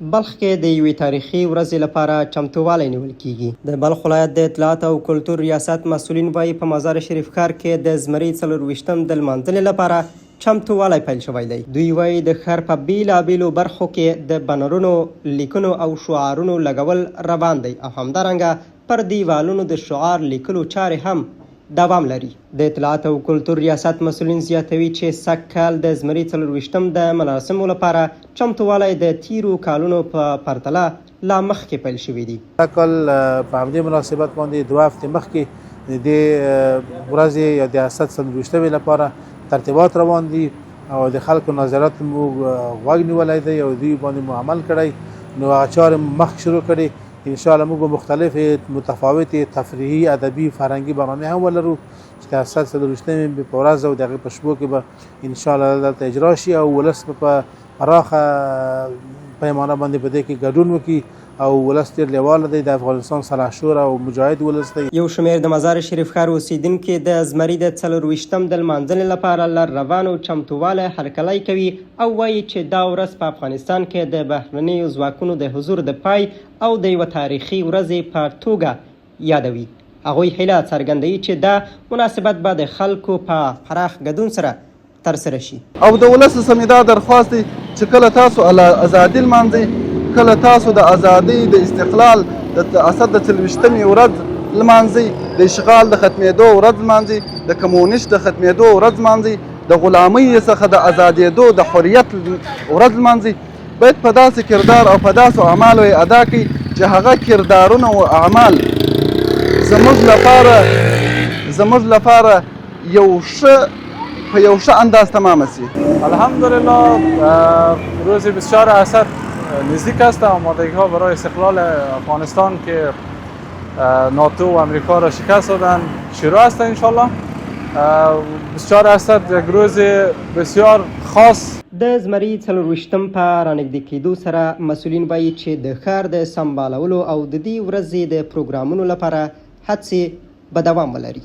بلخ کې د یوې تاریخي ورځې لپاره چمتووالی نیول کیږي. د بلخ ولایت د اطلاعات او کلتور ریاست مسؤلین وایي په مزار شریف ښار کې د زمري 24 د لمانځنې لپاره چمتووالی پیل شوی دی. دوی وایي د ښار په بیلابیلو برخو کې د بنرونو، لیکنو او شعارونو لګول روان دی او همدارنګه پر دیوالونو د شعار لیکلو چارې هم دوام لري. د اطلاعات او کلتور ریاست مسؤلین زیاتوي چې سږ کال د زمري 24 د مراسمو لپاره چمتووالی د تیرو کالونو په پرتله لا مخکې پیل شوی دی. دا کال په همدې مناسبت باندې 2 هفتې مخکې د ورځې یا د اسد 24 لپاره ترتیبات روان دي او د خلکو نظرات مو غوږ نیولی دی او دوی باندې مو عمل کړی. نو هغه چارې مخکې شروع کړي. انشاءالله موږ مختلفې متفاوتې تفریحي، ادبي، فرهنګي برنامې هم ولرو چې د اسد 24 په ورځ او د هغې په شپو کې به انشاءالله دلته اجرا شي او ولس په پراخه پیمانه باندې په دې کې ګډون وکړي او ولس ډېر لیواله دی. د افغانستان سلحشور او مجاهد ولس دی. یو شمېر د مزار شریف ښار اوسیدونکي د زمري د 24 د لمانځنې لپاره له روانو چمتووالی هرکلی کوي او وایي چې دا ورځ په افغانستان کې د بهرنیو ځواکونو د حضور د پای او د یوه تاریخي ورځې په توګه یادوي. هغوی هیله څرګندوي چې دا مناسبت به د خلکو په پراخ ګډون سره ترسره شي. او د ولس څخه دا درخواست دی چې کله تاسو ازادي لمانځئ، کله تاسو د ازادۍ د استقلال د اسد د 24 ورځ لمانځئ، د اشغال د ختمېدو ورځ لمانځئ، د کمونیست د ختمېدو ورځ لمانځئ، د غلامۍ څخه د ازادېدو د حریت ورځ لمانځئ. باید په داسې کردار او په داسې اعمالو یې ادا کړئ چې هغه کردارونه او اعمال زموږ لپاره په یو ښه انداز تمام شي. الحمدلله روز 24 اسد نزدیک است. آمادگی‌ها برای استقلال افغانستان که ناتو و امریکا را شکست دادن شروع است. انشالله 24 اسد یک روز بسیار خاص. د زمري 24 په رانږدې کېدو سره مسؤلین وایي چې د ښار د سمبالولو او د دې ورځې د پروګرامونو لپاره هڅې به دوام ولري.